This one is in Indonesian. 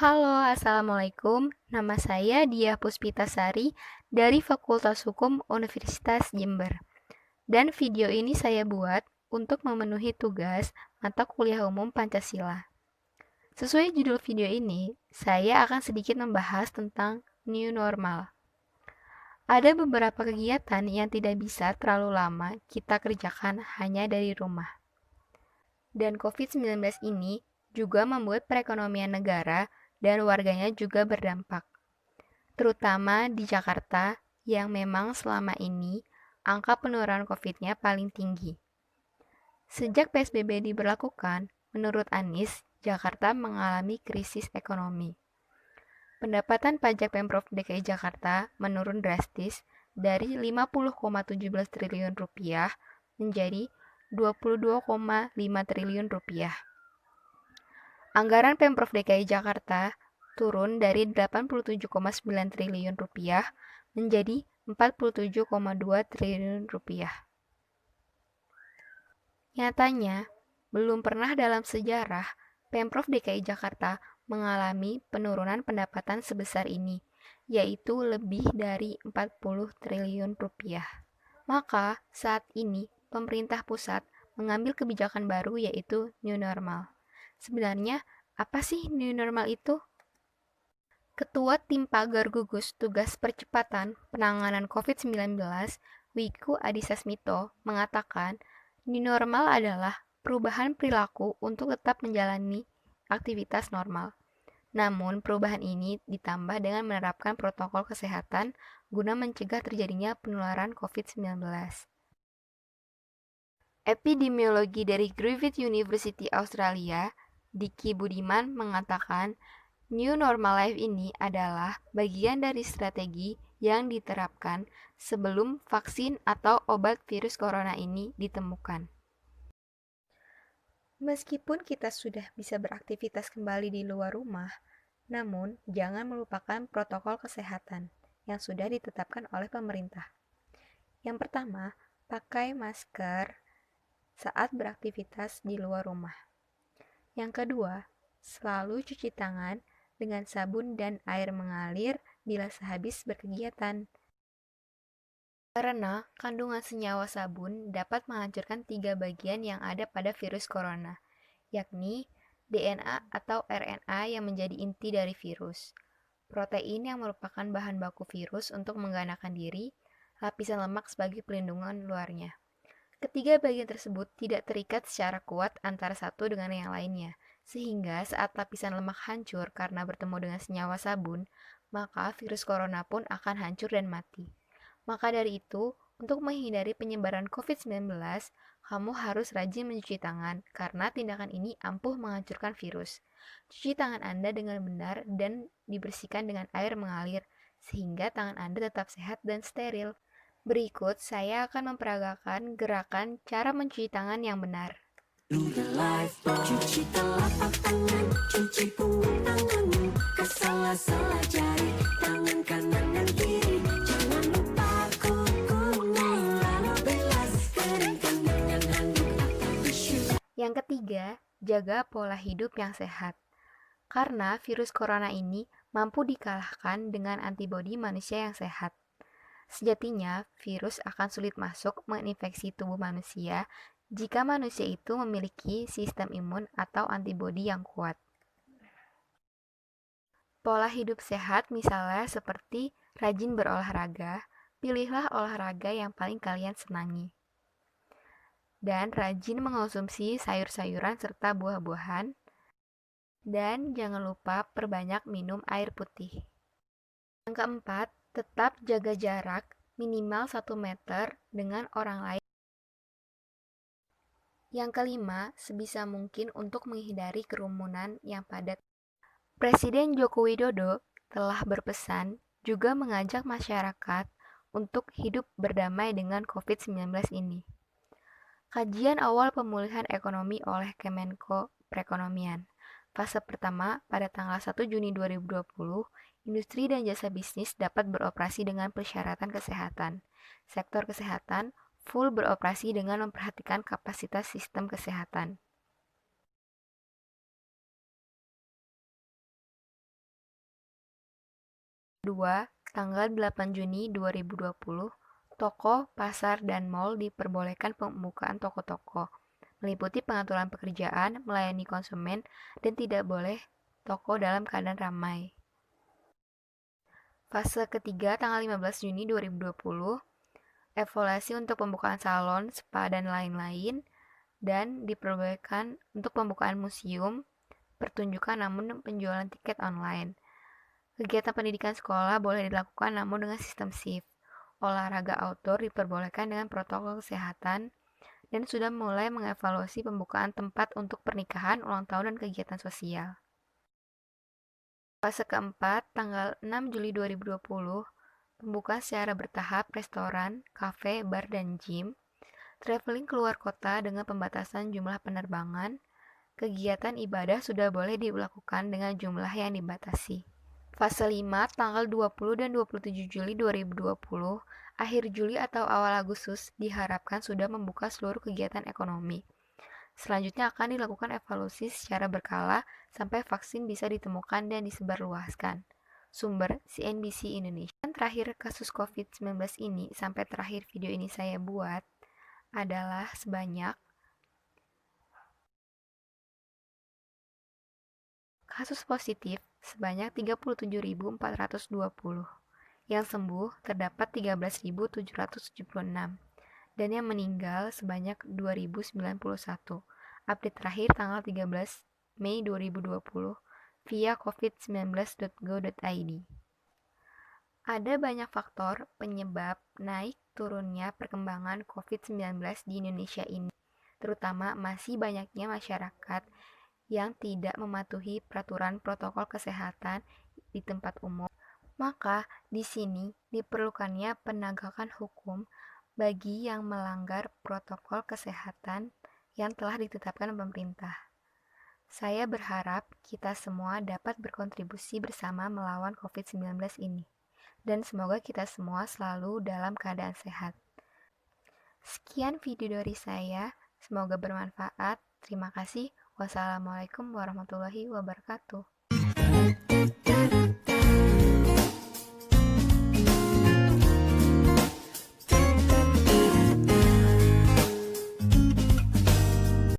Halo, Assalamualaikum. Nama saya Diah Puspitasari dari Fakultas Hukum Universitas Jember. Dan video ini saya buat untuk memenuhi tugas mata kuliah umum Pancasila. Sesuai judul video ini, saya akan sedikit membahas tentang new normal. Ada beberapa kegiatan yang tidak bisa terlalu lama kita kerjakan hanya dari rumah. Dan COVID-19 ini juga membuat perekonomian negara dan warganya juga berdampak, terutama di Jakarta yang memang selama ini angka penurunan COVID-nya paling tinggi. Sejak PSBB diberlakukan, menurut Anies, Jakarta mengalami krisis ekonomi. Pendapatan pajak Pemprov DKI Jakarta menurun drastis dari 50,17 triliun rupiah menjadi 22,5 triliun rupiah. Anggaran Pemprov DKI Jakarta turun dari 87,9 triliun rupiah menjadi 47,2 triliun rupiah. Nyatanya, belum pernah dalam sejarah Pemprov DKI Jakarta mengalami penurunan pendapatan sebesar ini, yaitu lebih dari 40 triliun rupiah. Maka, saat ini pemerintah pusat mengambil kebijakan baru yaitu new normal. Sebenarnya, apa sih new normal itu? Ketua Tim Pagar Gugus Tugas Percepatan Penanganan COVID-19, Wiku Adhisa Smito, mengatakan new normal adalah perubahan perilaku untuk tetap menjalani aktivitas normal. Namun, perubahan ini ditambah dengan menerapkan protokol kesehatan guna mencegah terjadinya penularan COVID-19. Epidemiologi dari Griffith University Australia, Diki Budiman mengatakan New Normal Life ini adalah bagian dari strategi yang diterapkan sebelum vaksin atau obat virus corona ini ditemukan. Meskipun kita sudah bisa beraktivitas kembali di luar rumah, namun jangan melupakan protokol kesehatan yang sudah ditetapkan oleh pemerintah. Yang pertama, pakai masker saat beraktivitas di luar rumah. Yang kedua, selalu cuci tangan dengan sabun dan air mengalir bila sehabis berkegiatan. Karena kandungan senyawa sabun dapat menghancurkan 3 bagian yang ada pada virus corona, yakni DNA atau RNA yang menjadi inti dari virus, protein yang merupakan bahan baku virus untuk menggandakan diri, lapisan lemak sebagai pelindungan luarnya. Ketiga bagian tersebut tidak terikat secara kuat antara satu dengan yang lainnya, sehingga saat lapisan lemak hancur karena bertemu dengan senyawa sabun, maka virus corona pun akan hancur dan mati. Maka dari itu, untuk menghindari penyebaran COVID-19, kamu harus rajin mencuci tangan karena tindakan ini ampuh menghancurkan virus. Cuci tangan Anda dengan benar dan dibersihkan dengan air mengalir, sehingga tangan Anda tetap sehat dan steril. Berikut saya akan memperagakan gerakan cara mencuci tangan yang benar. Cuci telapak tangan, cuci punggung tanganmu, ke sela-sela jari, tangan kanan dan kiri. Jangan lupa kuku, lalu bilas, keringkan dengan handuk atau tisu. Yang ketiga, jaga pola hidup yang sehat. Karena virus corona ini mampu dikalahkan dengan antibodi manusia yang sehat. Sejatinya, virus akan sulit masuk menginfeksi tubuh manusia jika manusia itu memiliki sistem imun atau antibodi yang kuat. Pola hidup sehat misalnya seperti rajin berolahraga, pilihlah olahraga yang paling kalian senangi. Dan rajin mengonsumsi sayur-sayuran serta buah-buahan. Dan jangan lupa perbanyak minum air putih. Yang keempat, tetap jaga jarak minimal 1 meter dengan orang lain. Yang kelima, sebisa mungkin untuk menghindari kerumunan yang padat. Presiden Joko Widodo telah berpesan juga mengajak masyarakat untuk hidup berdamai dengan COVID-19 ini. Kajian awal pemulihan ekonomi oleh Kemenko Perekonomian. Fase pertama, pada tanggal 1 Juni 2020, industri dan jasa bisnis dapat beroperasi dengan persyaratan kesehatan. Sektor kesehatan full beroperasi dengan memperhatikan kapasitas sistem kesehatan. 2. Tanggal 8 Juni 2020, toko, pasar, dan mal diperbolehkan pembukaan toko-toko, meliputi pengaturan pekerjaan, melayani konsumen, dan tidak boleh toko dalam keadaan ramai. Fase ketiga tanggal 15 Juni 2020, evaluasi untuk pembukaan salon, spa, dan lain-lain, dan diperbolehkan untuk pembukaan museum, pertunjukan namun penjualan tiket online. Kegiatan pendidikan sekolah boleh dilakukan namun dengan sistem shift. Olahraga outdoor diperbolehkan dengan protokol kesehatan dan sudah mulai mengevaluasi pembukaan tempat untuk pernikahan, ulang tahun, dan kegiatan sosial. Fase keempat, tanggal 6 Juli 2020, pembukaan secara bertahap restoran, kafe, bar, dan gym, traveling keluar kota dengan pembatasan jumlah penerbangan, kegiatan ibadah sudah boleh dilakukan dengan jumlah yang dibatasi. Fase 5, tanggal 20 dan 27 Juli 2020, akhir Juli atau awal Agustus diharapkan sudah membuka seluruh kegiatan ekonomi. Selanjutnya akan dilakukan evaluasi secara berkala sampai vaksin bisa ditemukan dan disebarluaskan. Sumber CNBC Indonesia. Dan terakhir kasus COVID-19 ini sampai terakhir video ini saya buat adalah sebanyak kasus positif sebanyak 37.420, yang sembuh terdapat 13.776, dan yang meninggal sebanyak 2.091. Update terakhir tanggal 13 Mei 2020 via covid19.go.id. Ada banyak faktor penyebab naik turunnya perkembangan COVID-19 di Indonesia ini, terutama masih banyaknya masyarakat yang tidak mematuhi peraturan protokol kesehatan di tempat umum. Maka di sini diperlukannya penegakan hukum bagi yang melanggar protokol kesehatan yang telah ditetapkan pemerintah. Saya berharap kita semua dapat berkontribusi bersama melawan COVID-19 ini. Dan semoga kita semua selalu dalam keadaan sehat. Sekian video dari saya, semoga bermanfaat. Terima kasih. Wassalamualaikum warahmatullahi wabarakatuh.